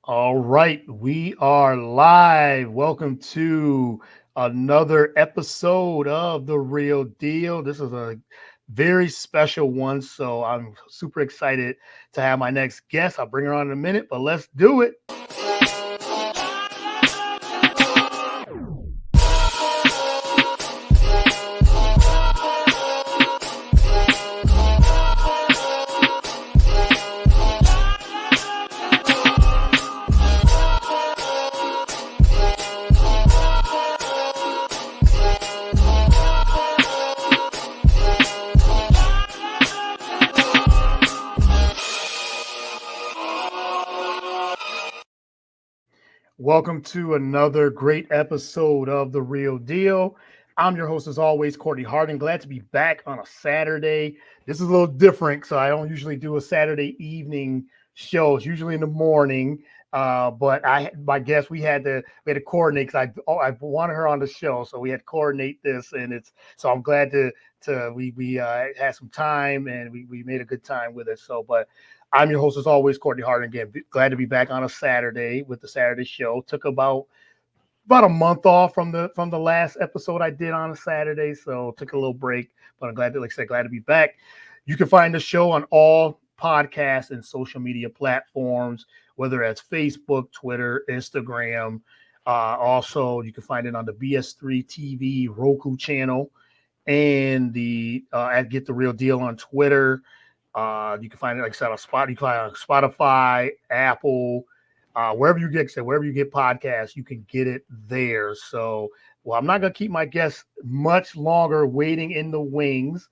All right, we are live. Welcome to another episode of The Real Deal. This is a very special one, so I'm super excited to have my next guest. I'll bring her on in a minute, but let's do it. Welcome to another great episode of The Real Deal. I'm your host, as always, Courtney Harding. Glad to be back on a Saturday. This is a little different, so I don't usually do a Saturday evening show. It's usually in the morning. But my guest, we had to coordinate because I wanted her on the show, so we had to coordinate this, and it's so I'm glad to we had some time and we made a good time with it. So, but I'm your host, as always, Courtney Harding. Again, glad to be back on a Saturday with the Saturday show. Took about a month off from the last episode I did on a Saturday, so took a little break. But I'm glad to, like I said, glad to be back. You can find the show on all podcasts and social media platforms, whether that's Facebook, Twitter, Instagram. Also, you can find it on the BS3 TV Roku channel and the at Get the Real Deal on Twitter. You can find it, like I said, on Spotify, Apple, wherever you get podcasts, you can get it there. So, well, I'm not gonna keep my guests much longer waiting in the wings.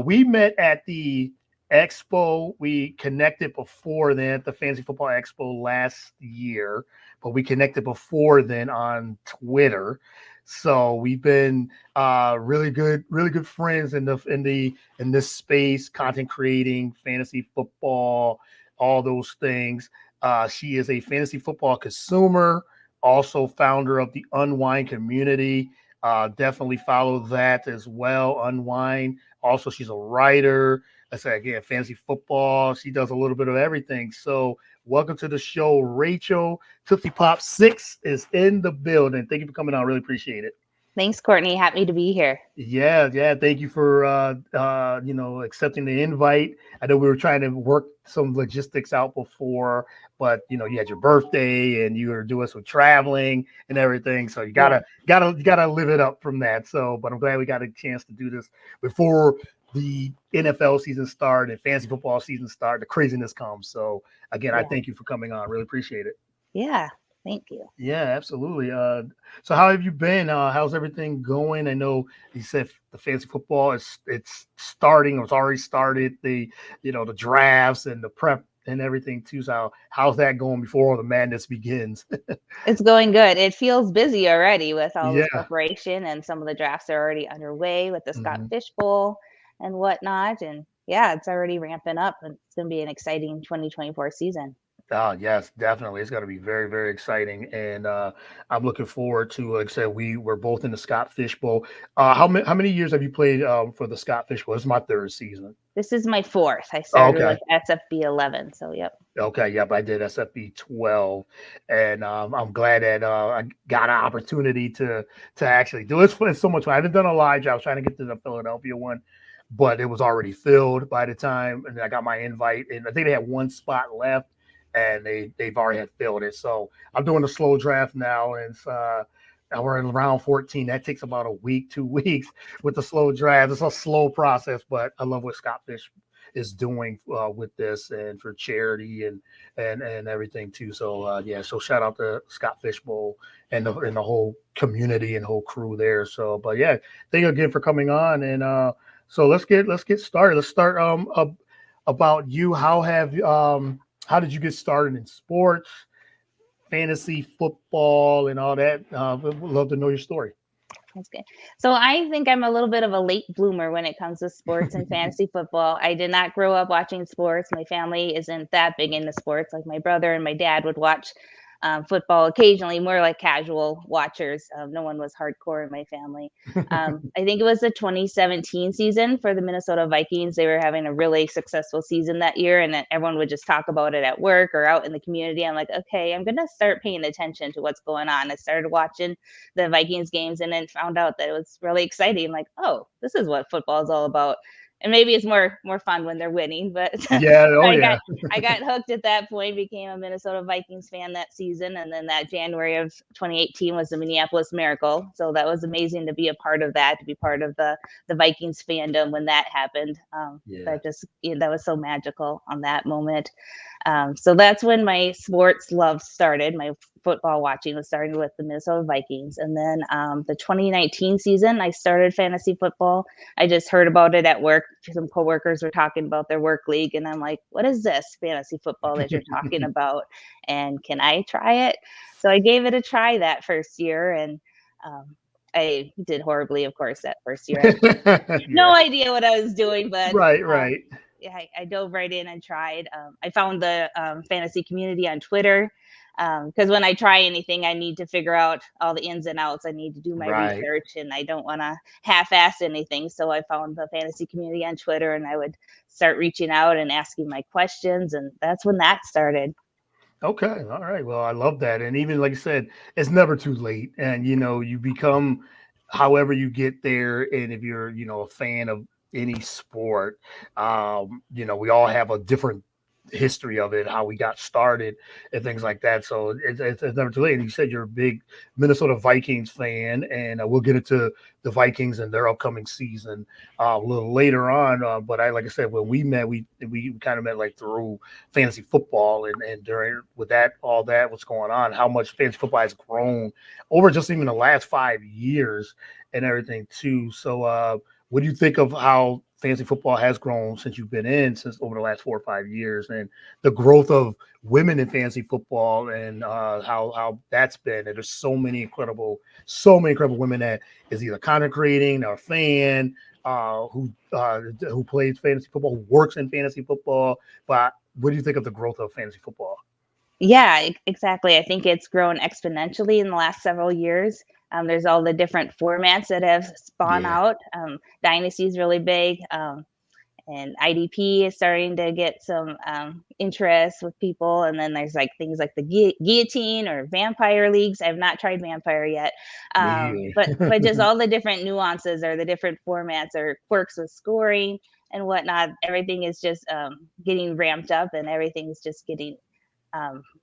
We met at the expo. We connected before then at the Fantasy Football Expo last year, but we connected before then on Twitter. So we've been really good friends in this space, content creating, fantasy football, all those things. She is a fantasy football consumer, also founder of the Unwind community. Definitely follow that as well. Unwind. Also, she's a writer. I say again, fantasy football. She does a little bit of everything. So, welcome to the show, Rachel. Tootsie Pop 6 is in the building. Thank you for coming on. Really appreciate it. Thanks, Courtney. Happy to be here. Yeah. Thank you for accepting the invite. I know we were trying to work some logistics out before, but you had your birthday and you were doing some traveling and everything. So you Yeah. gotta live it up from that. So, but I'm glad we got a chance to do this before the NFL season start and fantasy football season start. The craziness comes. So again, I Yeah. thank you for coming on. Really appreciate it. Yeah. Thank you. Yeah, absolutely. So how have you been? How's everything going? I know you said the fantasy football is it's starting. It's already started. The drafts and the prep and everything too. So how's that going before all the madness begins? It's going good. It feels busy already with all this Yeah. preparation, and some of the drafts are already underway with the Scott Mhm. Fish Bowl and whatnot. And yeah, it's already ramping up. And it's going to be an exciting 2024 season. Oh, yes, definitely. It's going to be very, very exciting, and I'm looking forward to. Like I said, we were both in the Scott Fish Bowl. How many years have you played for the Scott Fish Bowl? This is my third season. This is my fourth. I Oh, started okay. with SFB 11. So, yep. Okay, yep, I did SFB 12, and I'm glad that I got an opportunity to actually do it. It's so much fun. I haven't done a live job. I was trying to get to the Philadelphia one, but it was already filled by the time, and I got my invite, and I think they had one spot left, and they've already had filled it. So I'm doing a slow draft now, and and we're in round 14. That takes about a week, 2 weeks with the slow draft. It's a slow process, but I love what Scott Fish is doing with this and for charity and everything too. So yeah, so shout out to Scott Fishbowl and the whole community and whole crew there. So, but yeah, thank you again for coming on. And so let's get started. Let's start about you. How did you get started in sports, fantasy football, and all that? Would love to know your story. That's good. So I think I'm a little bit of a late bloomer when it comes to sports and fantasy football. I did not grow up watching sports. My family isn't that big into sports. Like my brother and my dad would watch football occasionally, more like casual watchers. No one was hardcore in my family. I think it was the 2017 season for the Minnesota Vikings. They were having a really successful season that year, and then everyone would just talk about it at work or out in the community. I'm like, okay, I'm gonna start paying attention to what's going on. I started watching the Vikings games, and then found out that it was really exciting. I'm like, oh, this is what football is all about. And maybe it's more fun when they're winning, but Yeah. Oh I yeah. got hooked at that point, became a Minnesota Vikings fan that season. And then that January of 2018 was the Minneapolis Miracle. So that was amazing to be a part of that, to be part of the Vikings fandom when that happened. Yeah. That just, that was so magical on that moment. So that's when my sports love started. My football watching was starting with the Minnesota Vikings. And then the 2019 season, I started fantasy football. I just heard about it at work. Some coworkers were talking about their work league, and I'm like, what is this fantasy football that you're talking about? And can I try it? So I gave it a try that first year, and I did horribly, of course, that first year. I had Yeah. no idea what I was doing, but Right. Right. yeah, I dove right in and tried. I found the fantasy community on Twitter, because when I try anything, I need to figure out all the ins and outs. I need to do my Right. research, and I don't want to half-ass anything. So I found the fantasy community on Twitter, and I would start reaching out and asking my questions, and that's when that started. Okay. All right. Well, I love that. And even like I said, it's never too late. And you become however you get there. And if you're, a fan of any sport, we all have a different history of it, how we got started and things like that. So it's never too late. And you said you're a big Minnesota Vikings fan, and we'll get into the Vikings and their upcoming season a little later on. But like I said, when we met, we kind of met like through fantasy football, and during with that all that what's going on, how much fantasy football has grown over just even the last 5 years and everything too. So what do you think of how fantasy football has grown since you've been in since over the last 4 or 5 years, and the growth of women in fantasy football, and how that's been? And there's so many incredible women that is either content creating or a fan, who plays fantasy football, who works in fantasy football. But what do you think of the growth of fantasy football? Yeah, exactly. I think it's grown exponentially in the last several years. There's all the different formats that have spawned Yeah. out. Dynasty is really big. And IDP is starting to get some interest with people. And then there's like things like the guillotine or vampire leagues. I've not tried vampire yet, Me but just either. all the different nuances or the different formats or quirks with scoring and whatnot. Everything is just getting ramped up, and everything's just getting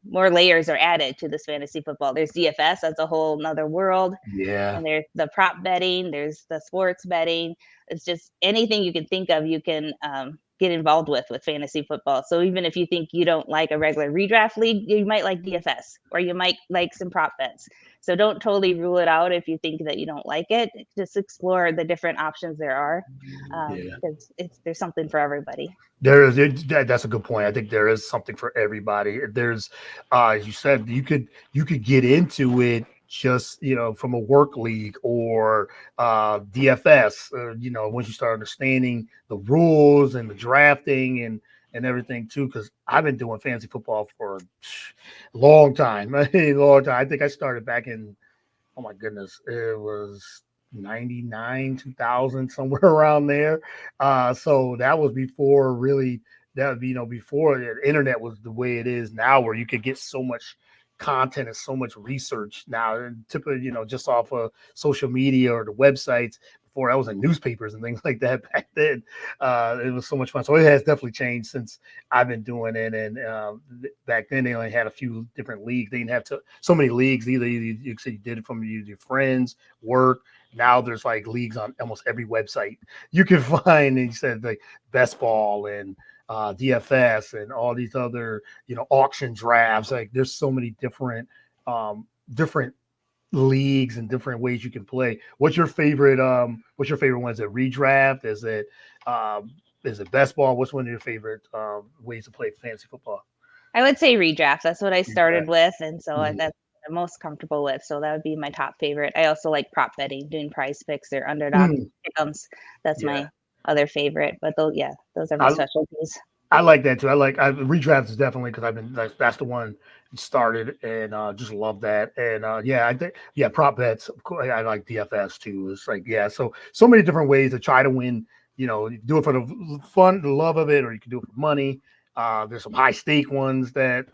more layers are added to this fantasy football. There's DFS, that's a whole nother world. Yeah. And there's the prop betting, there's the sports betting. It's just anything you can think of, you can get involved with fantasy football. So even if you think you don't like a regular redraft league, you might like DFS, or you might like some prop bets. So don't totally rule it out if you think that you don't like it. Just explore the different options there are, Yeah. because there's something for everybody. That's a good point. I think there is something for everybody. There's, as you said, you could get into it just from a work league or DFS. Once you start understanding the rules and the drafting and everything too. Because I've been doing fantasy football for a long time. A long time. I think I started back in, oh my goodness, it was 99, 2000, somewhere around there. So that was before really, that would be, before the internet was the way it is now, where you could get so much content and so much research now, and typically, just off of social media or the websites. Before, that was in newspapers and things like that back then. It was so much fun. So it has definitely changed since I've been doing it. And back then, they only had a few different leagues. They didn't have so many leagues. Either you said you did it from your friends, work. Now there's like leagues on almost every website you can find. And you said like best ball and DFS and all these other, auction drafts. Like there's so many different leagues and different ways you can play. What's your favorite one? Is it redraft? Is it best ball? What's one of your favorite ways to play fantasy football? I would say redraft. That's what I started Redraft. with, and so Mhm. that's what I'm most comfortable with. So that would be my top favorite. I also like prop betting, doing prize picks or underdog Mm, pick'ems. That's yeah. my other favorite. But those are my I specialties. I like that too. Redraft is definitely because that's the one started and just love that. And yeah, I think yeah, prop bets. Of course, I like DFS too. It's like yeah, so many different ways to try to win. You do it for the fun, the love of it, or you can do it for money. There's some high stake ones that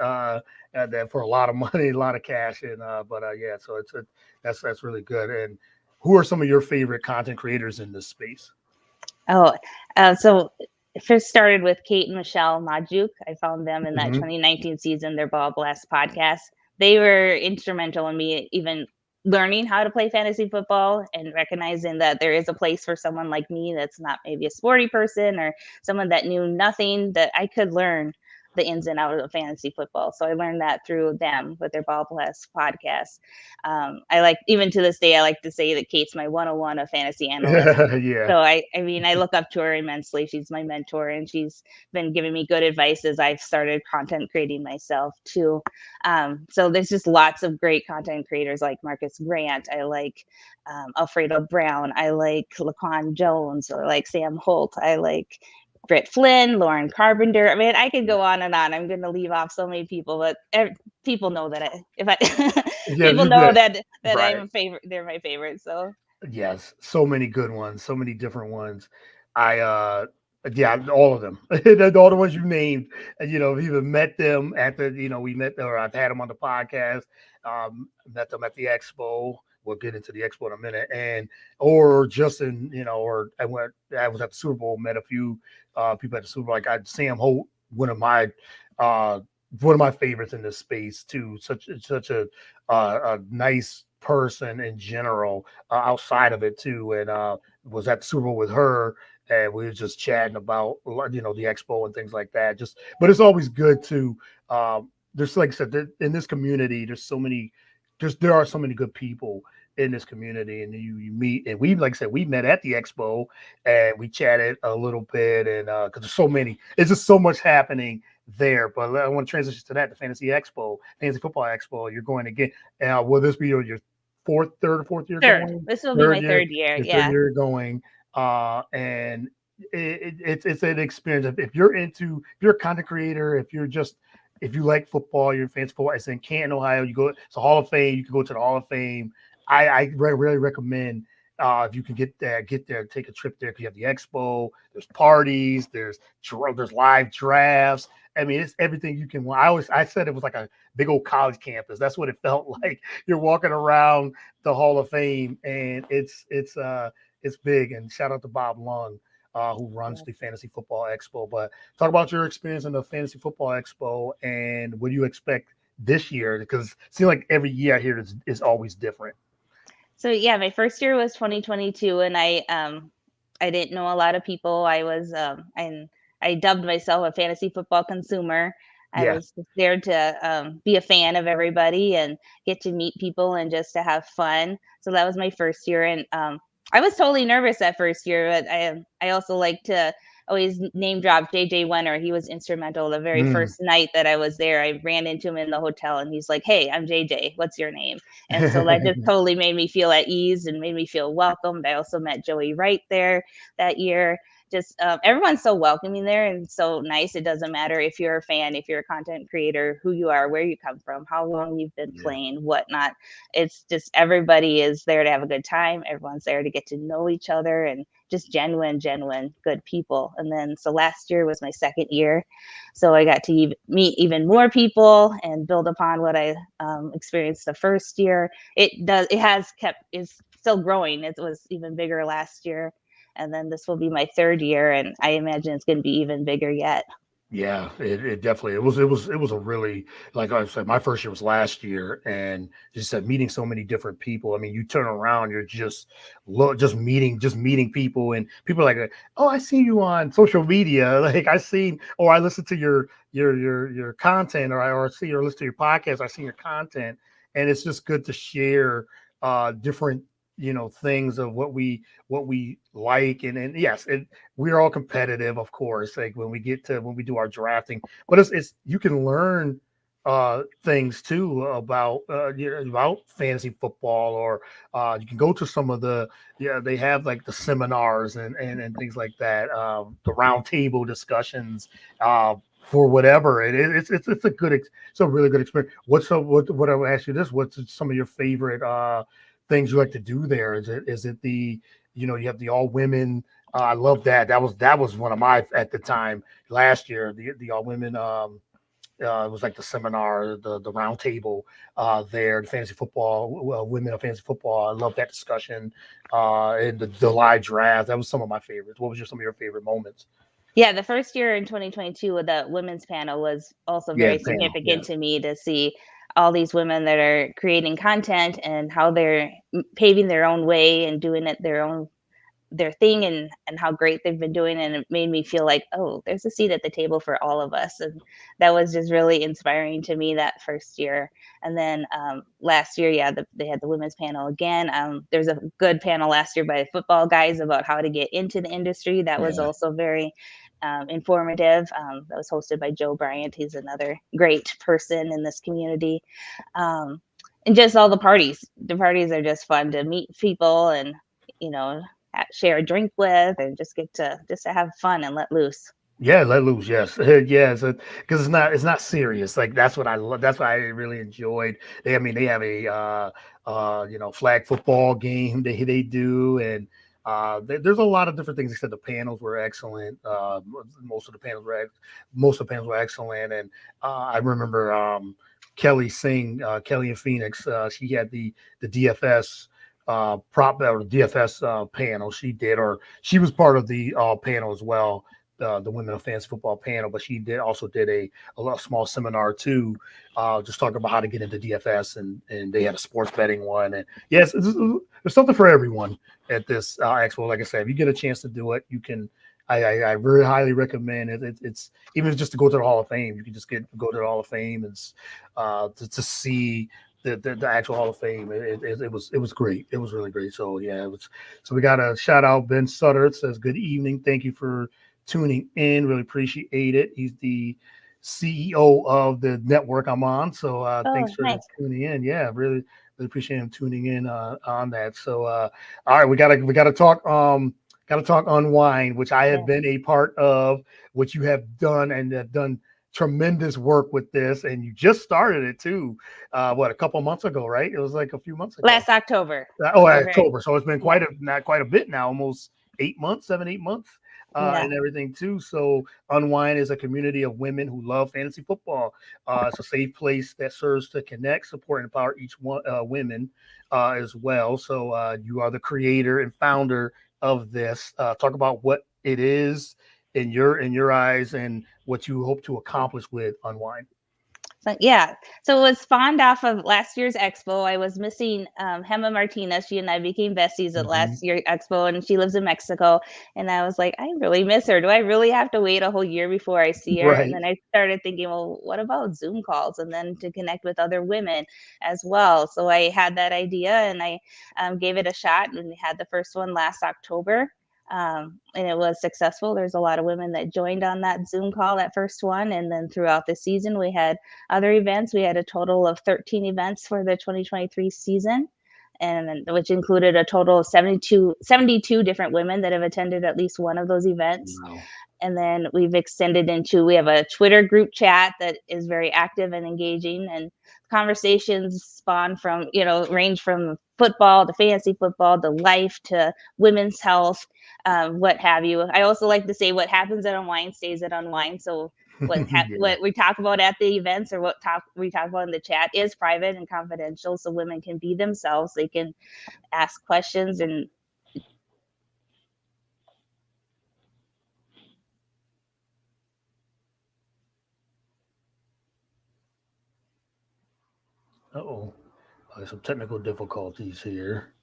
for a lot of money, a lot of cash, and but yeah, so that's really good. And who are some of your favorite content creators in this space? Oh, so it first started with Kate and Michelle Majuk. I found them in that Hmm. 2019 season, their Ball Blast podcast. They were instrumental in me even learning how to play fantasy football and recognizing that there is a place for someone like me that's not maybe a sporty person or someone that knew nothing, that I could learn the ins and outs of fantasy football. So I learned that through them with their Ball Blast podcast. I like, even to this day, I like to say that Kate's my 101 of fantasy analyst. Yeah. So I mean, I look up to her immensely. She's my mentor, and she's been giving me good advice as I've started content creating myself too. So there's just lots of great content creators like Marcus Grant. I like Alfredo Brown. I like Laquan Jones, or like Sam Holt. I like Britt Flynn, Lauren Carpenter. I mean, I could go on and on. I'm going to leave off so many people, but people know that if I Yeah, people you know bet. that I'm Right. a favorite. They're my favorite. So Yes, so many good ones, so many different ones. I yeah, all of them. All the ones you named. And we even met them at we met or I've had them on the podcast. Met them at the expo. We'll get into the expo in a minute. And or just in, or I was at the Super Bowl, met a few people at the Super Bowl. Like Sam Holt, one of my uh one of my favorites in this space too. Such a nice person in general outside of it too, and was at the Super Bowl with her, and we were just chatting about the expo and things like that. But it's always good to there's like I said in this community. There are so many good people in this community, and you meet, and we like I said we met at the expo, and we chatted a little bit, and because there's so many, it's just so much happening there. But I want to transition to that, the Fantasy Football Expo. You're going again. Will this be your third or fourth year third. going, This will be third my year, third year. your third Yeah. year going, and it's an experience. If you're if you're a content creator, if you like football, you're a fan of football. It's in Canton, Ohio. It's a Hall of Fame. You can go to the Hall of Fame. Really recommend. If you can get there, take a trip there. Because you have the expo, there's parties, there's live drafts. I mean, it's everything you can want. I said it was like a big old college campus. That's what it felt like. You're walking around the Hall of Fame, and it's big. And shout out to Bob Lung, who runs Yeah. the Fantasy Football Expo. But talk about your experience in the Fantasy Football Expo and what do you expect this year? Because it seems like every year here is always different. So yeah, my first year was 2022, and I didn't know a lot of people. And I dubbed myself a fantasy football consumer. I Yeah. was just there to be a fan of everybody and get to meet people and just to have fun. So that was my first year, and I was totally nervous that first year, but I also like to always name drop JJ Wenner. He was instrumental the very Mm. first night that I was there. I ran into him in the hotel, and he's like, "Hey, I'm JJ. What's your name?" And so that just totally made me feel at ease and made me feel welcomed. I also met Joey Wright there that year. Just everyone's so welcoming there and so nice. It doesn't matter if you're a fan, if you're a content creator, who you are, where you come from, how long you've been Yeah. playing, whatnot. It's just everybody is there to have a good time. Everyone's there to get to know each other and just genuine, good people. And then so last year was my second year, so I got to meet even more people and build upon what I experienced the first year. It has kept is still growing. It was even bigger last year, and then this will be my third year, and I imagine it's going to be even bigger yet. Yeah, it definitely it was a really, like I said, my first year was last year, and just said meeting so many different people. I mean, you turn around, you're just meeting people, and people are like, oh, I see you on social media, like I listen to your content, or listen to your podcast, I see your content, and it's just good to share different things of what we like, and yes, we're all competitive, of course, like when we do our drafting, but it's you can learn things too about fantasy football, or you can go to some of the they have like the seminars and things like that, the round table discussions, for whatever it is. It's a it's a really good experience. What I will ask you this: what's some of your favorite things you like to do there? Is it the you have the all women? I love that. That was one of my at the time last year. The all women. It was like the seminar, the round table there, the fantasy football, women of fantasy football. I love that discussion, and the live draft. That was some of my favorites. What was some of your favorite moments? Yeah, the first year in 2022 with the women's panel was also Yeah, very the panel. Yeah, significant to me to see all these women that are creating content and how they're paving their own way and doing it their thing, and how great they've been doing, and it made me feel like, oh, there's a seat at the table for all of us. And that was just really inspiring to me that first year. And then last year, yeah, they had the women's panel again. There's a good panel last year by football guys about how to get into the industry. That was yeah, also very informative. That was hosted by Joe Bryant. He's another great person in this community. um, and just all the parties are just fun to meet people and, you know, share a drink with, and just to have fun and let loose. yeah. Let loose. Yes, yes. Because it's not serious. Like that's what I love. That's what I really enjoyed. They have a flag football game they do, and there's a lot of different things. They said the panels were excellent. Most of the panels were excellent, and I remember Kelly Singh, Kelly in Phoenix. She had the DFS prop or the DFS panel. She was part of the panel as well. The women of fantasy football panel, but she did a small seminar too, just talking about how to get into DFS, and they had a sports betting one. And yes, there's something for everyone at this expo. Like I said, if you get a chance to do it, you can. I very highly recommend it. It's even if it's just to go to the Hall of Fame. You can just go to the Hall of Fame and to see the actual Hall of Fame. It was great. It was really great. So yeah, it was. So we got a shout out. Ben Sutter says good evening. Thank you for tuning in. Really appreciate it. He's the CEO of the network I'm on. So thanks Oh, for nice. tuning in. Yeah, really appreciate him tuning in on that. So all right, we gotta talk Unwind, which I have Yeah. been a part of, which you have done and have done tremendous work with this, and you just started it too. A couple months ago, right? It was like a few months ago. Last October. Oh, So very, October. So it's been yeah, not quite a bit now, almost 8 months, 7, 8 months, yeah. and everything too. So Unwind is a community of women who love fantasy football. It's a safe place that serves to connect, support, and empower each one women as well. So you are the creator and founder of this. Talk about what it is in your eyes and what you hope to accomplish with Unwind. So yeah, so it was spawned off of last year's expo. I was missing Hema Martinez. She and I became besties at Hmm. last year's expo, and she lives in Mexico. And I was like, I really miss her. Do I really have to wait a whole year before I see her? And Right. then I started thinking, well, what about Zoom calls, and then to connect with other women as well? So I had that idea, and I gave it a shot, and we had the first one last October. And it was successful. There's a lot of women that joined on that Zoom call, that first one. And then throughout the season, we had other events. We had a total of 13 events for the 2023 season, and which included a total of 72 different women that have attended at least one of those events. Wow. And then we have a Twitter group chat that is very active and engaging, and conversations spawn from, range from football to fantasy football to life to women's health, what have you. I also like to say what happens at Unwind stays at Unwind. So Yeah. what we talk about at the events, or we talk about in the chat, is private and confidential, so women can be themselves. They can ask questions and Uh-oh. Some technical difficulties here.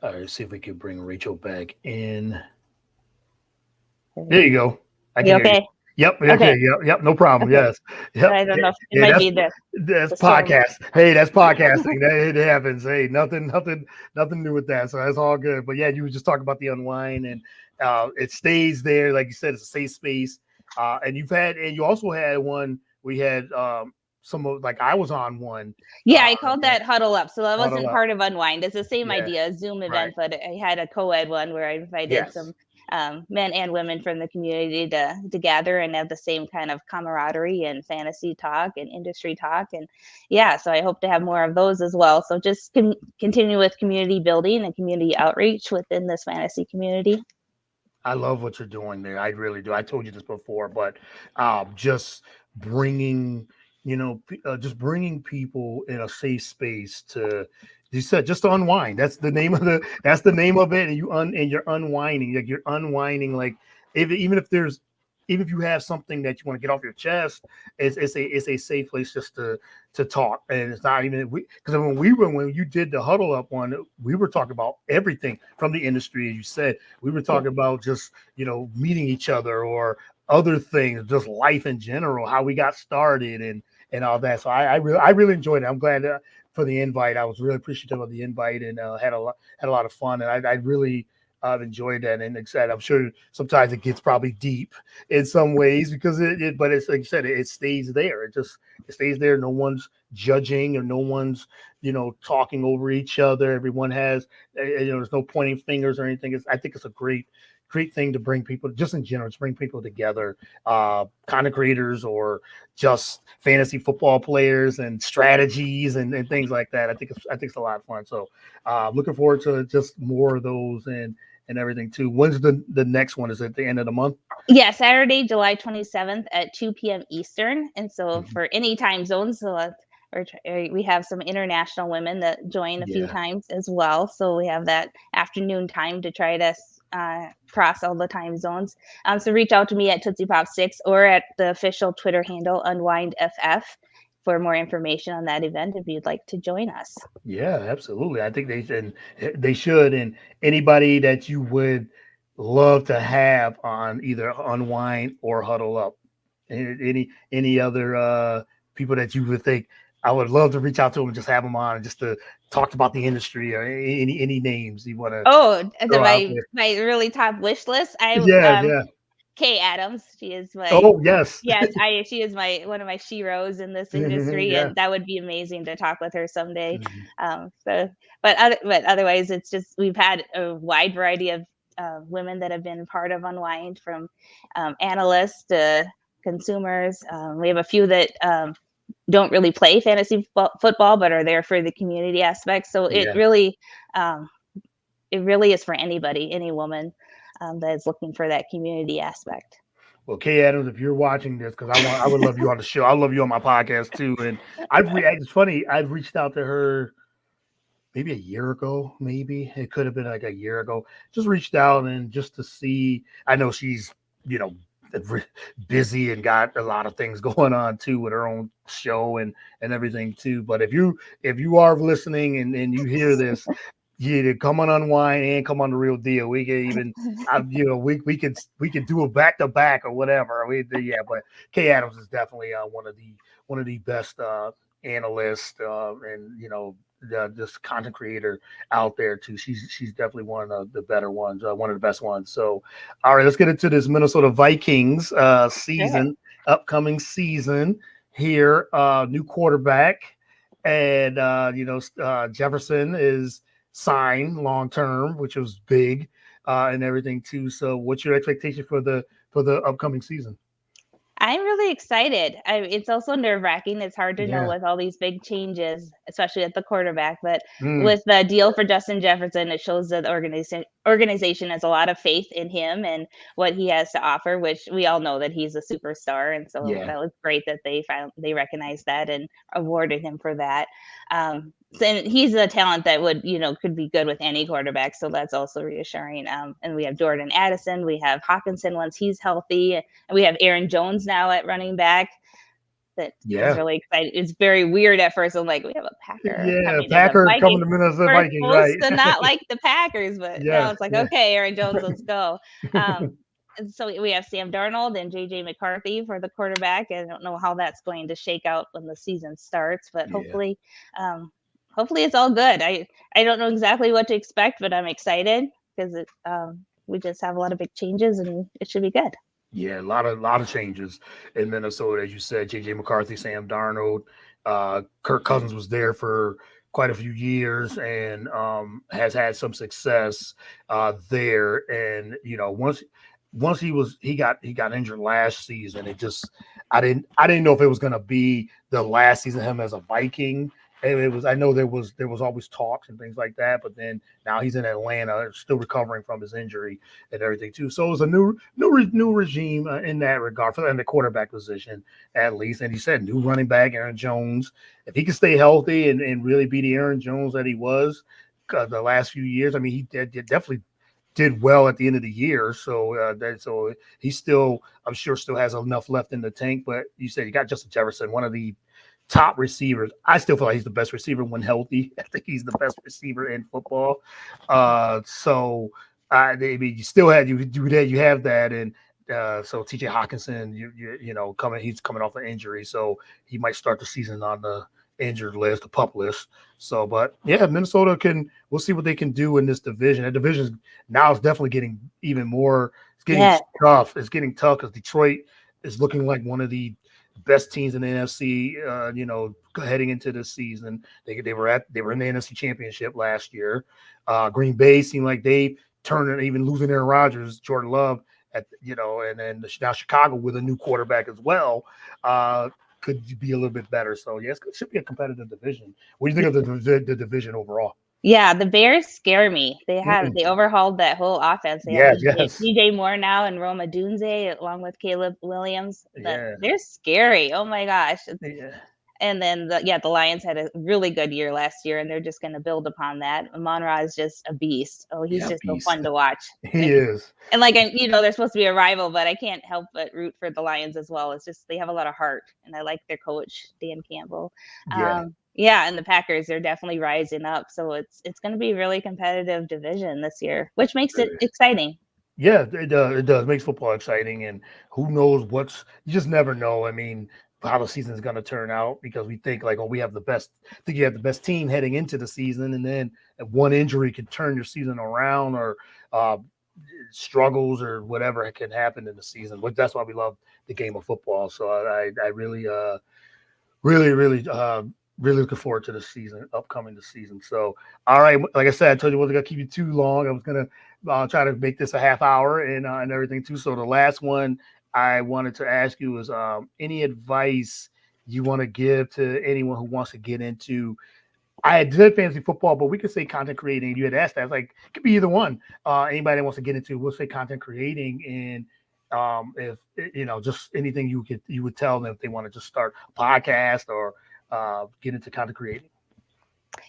All right, see if we can bring Rachel back in. There you go. I you can hear you. okay? Yep. Okay. Okay. Yep. No problem. Okay. Yes. Yep. I don't know if it Hey, might be that's the storm. podcast. Hey, that's podcasting. That it happens. Hey, nothing new with that. So that's all good. But yeah, you were just talking about the unwind, and it stays there. Like you said, it's a safe space. And you also had one. We had some of like I was on one. Yeah, I called That that huddle up. So that huddle wasn't up. part of Unwind. It's the same Yeah. idea, a Zoom Right. event, but I had a co-ed one where I invited Yes. some men and women from the community to gather and have the same kind of camaraderie and fantasy talk and industry talk. And yeah, so I hope to have more of those as well. So just continue with community building and community outreach within this fantasy community. I love what you're doing there. I really do. I told you this before, but just bringing, just bringing people in a safe space to, you said, just to unwind. That's the name of it. And you're unwinding, like you're unwinding, like even if there's, even if you have something that you want to get off your chest, it's a safe place just to talk. And it's not even because when you did the huddle up one, we were talking about everything from the industry, as you said. We were Yeah. talking about just meeting each other or other things, just life in general, how we got started and all that. So I really enjoyed it. I'm glad for the invite. I was really appreciative of the invite and had a lot of fun. And I really enjoyed that. And like I said, I'm sure sometimes it gets probably deep in some ways because but it's like you said, it stays there. It stays there. No one's judging or no one's talking over each other. Everyone has there's no pointing fingers or anything. I think it's a great thing to bring people, just in general, to bring people together, content creators or just fantasy football players and strategies and things like that. I think it's a lot of fun. So looking forward to just more of those and everything too. When's the next one? Is it the end of the month? Yeah, Saturday, July 27th at 2 p.m. Eastern. And so Mhm. for any time zones, so we have some international women that join a few Yeah. times as well. So we have that afternoon time to try to cross all the time zones. So reach out to me at Tootsiepop6 or at the official Twitter handle UnwindFF for more information on that event if you'd like to join us. Yeah, absolutely. I think they should. And anybody that you would love to have on either Unwind or Huddle Up, any other people that you would think I would love to reach out to them and just have them on and just to talk about the industry or any names you want to Oh, throw out my really top wish list. there. Yeah, yeah. Kay Adams. She is my Oh, yes. Yes, I she is my one of my sheroes in this industry, Yeah. and that would be amazing to talk with her someday. Mhm. So, but otherwise, it's just we've had a wide variety of women that have been part of Unwind, from analysts to consumers. We have a few that don't really play fantasy football, but are there for the community aspect. So Yeah. um, it really is for anybody, any woman that is looking for that community aspect. Well, Kay Adams, if you're watching this, because I would love you on the show. I love you on my podcast too. And it's funny. I've reached out to her maybe a year ago. Maybe it could have been like a year ago. Just reached out and just to see. I know she's you know busy and got a lot of things going on too with her own show and everything too. But if you are listening and you hear this, you either come on Unwind and come on the Real Deal. We can even, we could do a back to back or whatever. Yeah, but Kay Adams is definitely one of the best analysts and just content creator out there too. She's definitely one of the better ones, one of the best ones. So, all right, let's get into this Minnesota Vikings Sure. upcoming season here. New quarterback, and Jefferson is signed long term, which was big, and everything too. So, what's your expectation for the upcoming season? I'm really excited. It's also nerve wracking. It's hard to know Yeah. with all these big changes, especially at the quarterback. But Mm, with the deal for Justin Jefferson, it shows that the organization has a lot of faith in him and what he has to offer. Which we all know that he's a superstar, and so yeah. that was great that they recognized that and awarded him for that. And he's a talent that could be good with any quarterback, so that's also reassuring. And we have Jordan Addison, we have Hawkinson once he's healthy, and we have Aaron Jones now at running back. That is Yeah. really exciting. It's very weird at first. I'm like, we have a Packer Yeah. coming to the Packer coming Vikings. to Minnesota We're Vikings, supposed right? to not like the Packers, but now Yeah. it's like, Yeah. okay, Aaron Jones, let's go. Um, so we have Sam Darnold and JJ McCarthy for the quarterback. I don't know how that's going to shake out when the season starts, but Yeah. um, hopefully it's all good. I don't know exactly what to expect, but I'm excited because we just have a lot of big changes and it should be good. Yeah, a lot of changes in Minnesota, as you said. JJ McCarthy, Sam Darnold, Kirk Cousins was there for quite a few years and has had some success there. And once he got injured last season, it just I didn't know if it was going to be the last season of him as a Viking. And it was I know there was always talks and things like that, but then now he's in Atlanta, still recovering from his injury and everything too. So it was a new regime in that regard for in the quarterback position at least. And he said new running back Aaron Jones. If he can stay healthy and really be the Aaron Jones that he was the last few years, I mean, definitely did well at the end of the year. So he still, I'm sure, still has enough left in the tank. But you said you got Justin Jefferson, one of the top receivers. I still feel like he's the best receiver when healthy. I think he's the best receiver in football. I mean, you still had you do that. You have that, and so T.J. Hawkinson, he's coming off an injury, so he might start the season on the injured list, the pup list. So, but yeah, Minnesota can. We'll see what they can do in this division. That division now is definitely getting even more. It's getting Yeah. tough. It's getting tough because Detroit is looking like one of the best teams in the NFC. Heading into this season, they were in the NFC Championship last year. Green Bay seemed like they turned it, even losing Aaron Rodgers, Jordan Love, and then now Chicago with a new quarterback as well. Could be a little bit better. So yes, it should be a competitive division. What do you think of the division overall? Yeah, the Bears scare me. Mm, They overhauled that whole offense. They have yes, yes, DJ Moore now and Roma Dunze along with Caleb Williams. yeah, They're scary. Oh my gosh. yeah, And then the Lions had a really good year last year and they're just going to build upon that. Amon-Ra is just a beast. Oh, he's yeah. just so Beast. fun to watch. He is. And they're supposed to be a rival, but I can't help but root for the Lions as well. It's just they have a lot of heart, and I like their coach Dan Campbell. Yeah. Yeah, and the Packers are definitely rising up, so it's going to be a really competitive division this year, which makes it exciting. Yeah, it does. It does. Makes football exciting, and who knows you just never know. I mean, how the season is going to turn out because we think like, oh, we have the best. I think you have the best team heading into the season, and then one injury can turn your season around, or uh, struggles, or whatever can happen in the season. But that's why we love the game of football. So I really, really looking forward to the season, upcoming the season. So, all right, like I said, I told you I wasn't gonna keep you too long. I was gonna try to make this a half hour and everything too. So the last one I wanted to ask you is any advice you want to give to anyone who wants to get into. I did fantasy football, but we could say content creating. You had asked that, like it could be either one. Anybody that wants to get into, we'll say content creating, and if just anything you would tell them if they want to just start a podcast or get into content creating.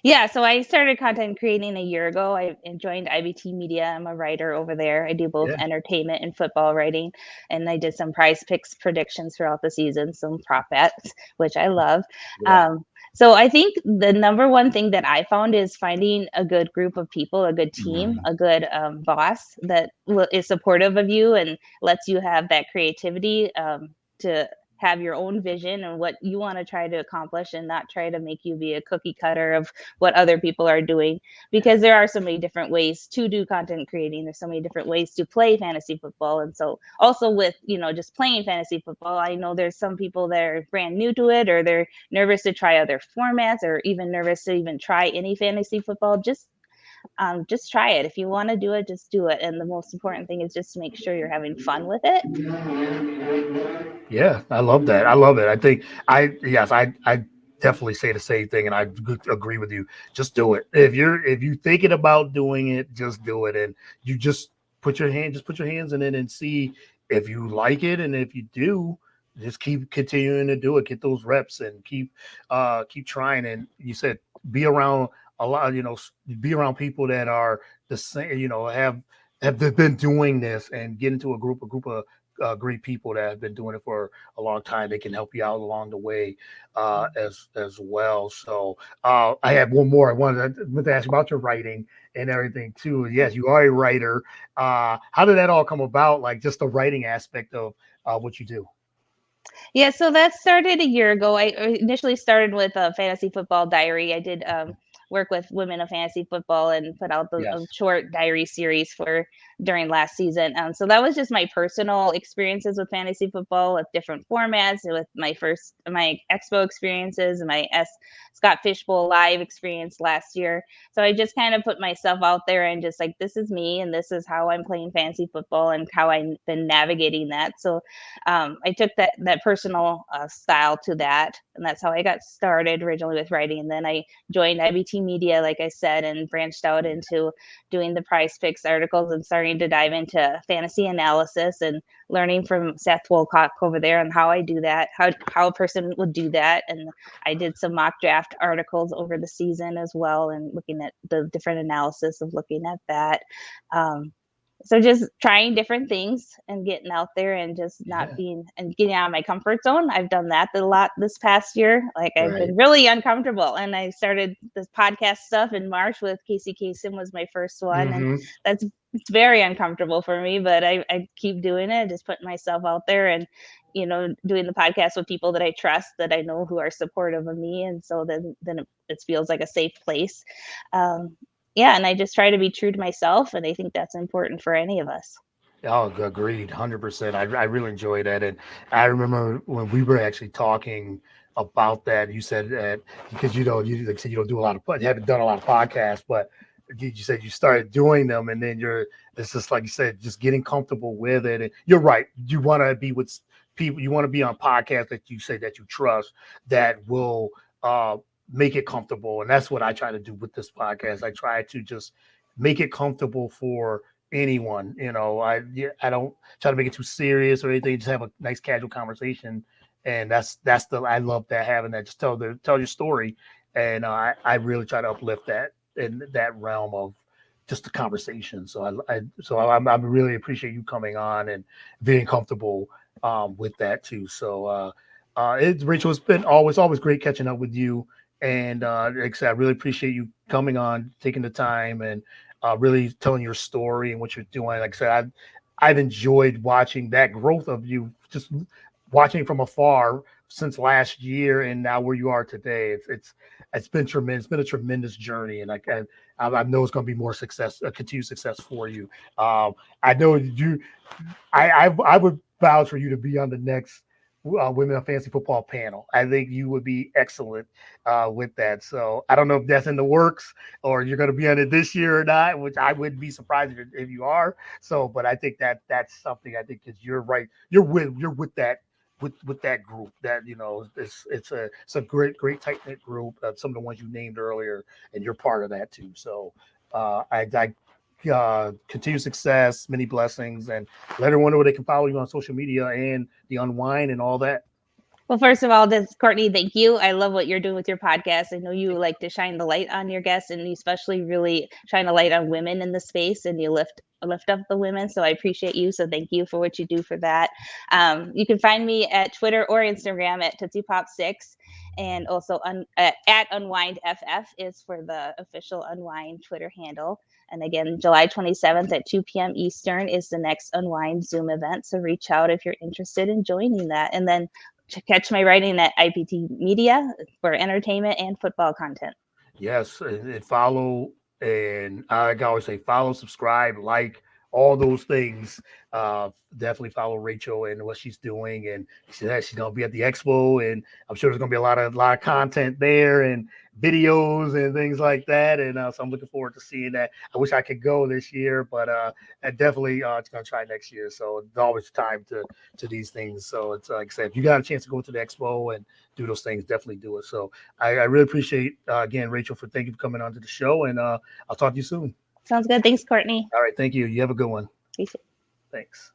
Yeah, so I started content creating a year ago. I joined IBT Media. I'm a writer over there. I do both Yeah, entertainment and football writing, and I did some prize picks predictions throughout the season, some prop bets, which I love. yeah, Um, so I think the number one thing that I found is finding a good group of people, a good team, mhm, a good boss that is supportive of you and lets you have that creativity to have your own vision and what you want to try to accomplish and not try to make you be a cookie cutter of what other people are doing, because there are so many different ways to do content creating. There's so many different ways to play fantasy football. And so also with just playing fantasy football, I know there's some people that are brand new to it, or they're nervous to try other formats, or even nervous to even try any fantasy football. Just try it. If you want to do it, just do it. And the most important thing is just to make sure you're having fun with it. yeah. I love that. I love it. I think I definitely say the same thing, and I agree with you. Just do it. If you're thinking about doing it, just do it, and you put your hands in it and see if you like it, and if you do, just keep continuing to do it. Get those reps and keep trying. And you said be around a lot. Be around people that are the same. Have been doing this, and get into a group of great people that have been doing it for a long time. They can help you out along the way as well. So I have one more. I wanted to ask you about your writing and everything too. Yes, you are a writer. How did that all come about? Like just the writing aspect of what you do. Yeah, so that started a year ago. I initially started with a fantasy football diary. I did work with women of fantasy football and put out a Yes. short diary series for during last season. So that was just my personal experiences with fantasy football with different formats, with my expo experiences and my Scott Fishbowl live experience last year. So I just kind of put myself out there and just like, this is me and this is how I'm playing fantasy football and how I've been navigating that. So I took that personal style to that, and that's how I got started originally with writing. And then I joined IBT Media, like I said, and branched out into doing the Prize Picks articles and starting to dive into fantasy analysis and learning from Seth Wolcock over there on how I do that, how a person would do that. And I did some mock draft articles over the season as well, and looking at the different analysis of looking at that. Um, so just trying different things and getting out there and just not Yeah. being and getting out of my comfort zone. I've done that a lot this past year. Like I've Right. been really uncomfortable, and I started this podcast stuff in March with Casey Kasem was my first one, and Hmm. it's very uncomfortable for me, but I keep doing it, just putting myself out there and doing the podcast with people that I trust, that I know who are supportive of me, and so then it feels like a safe place. Um, yeah, and I just try to be true to myself, and I think that's important for any of us. Oh, agreed, 100%. I really enjoy that, and I remember when we were actually talking about that. You said that because you like said you don't do a lot of you haven't done a lot of podcasts, but you said you started doing them, and then it's just like you said, just getting comfortable with it. And you're right. You want to be with people. You want to be on podcasts that you say that you trust that will uh, make it comfortable, and that's what I try to do with this podcast. I try to just make it comfortable for anyone. I don't try to make it too serious or anything. Just have a nice casual conversation, and that's the I love that having that. Just tell your story, and I really try to uplift that in that realm of just the conversation. I really appreciate you coming on and being comfortable with that too. It's Rachel. It's been always great catching up with you. And like I said, I really appreciate you coming on, taking the time, and really telling your story and what you're doing. Like I said, I've enjoyed watching that growth of you, just watching from afar since last year and now where you are today. It's been tremendous. It's been a tremendous journey, and I know it's going to be more success, continued success for you. I know you. I would vouch for you to be on the next Women of Fantasy Football panel. I think you would be excellent with that. So I don't know if that's in the works or you're going to be on it this year or not, which I wouldn't be surprised if you are. So, but I think that's something I think because you're right. You're with that with that group that it's a great tight knit group. Some of the ones you named earlier, and you're part of that too. So I continued success, many blessings, and let everyone know where they can follow you on social media and the Unwind and all that. Well, first of all, this Courtney, thank you. I love what you're doing with your podcast. I know you like to shine the light on your guests, and you especially really shine the light on women in the space, and you lift up the women. So I appreciate you. So thank you for what you do for that. You can find me at Twitter or Instagram at Tootsiepop6, and also at UnwindFF is for the official Unwind Twitter handle. And again, July 27th at 2 p.m. Eastern is the next Unwind Zoom event. So reach out if you're interested in joining that. And then to catch my writing at IPT Media for entertainment and football content. Yes, and follow, and I always say follow, subscribe, like all those things. Definitely follow Rachel and what she's doing, and she's gonna be at the expo, and I'm sure there's gonna be a lot of content there and videos and things like that. And so I'm looking forward to seeing that. I wish I could go this year, but I definitely it's gonna try next year. So there's always time to these things. So it's like I said, if you got a chance to go to the expo and do those things, definitely do it. So I really appreciate again, Rachel, thank you for coming on to the show, and I'll talk to you soon. Sounds good. Thanks, Courtney. All right, thank you. You have a good one. You too. Thanks.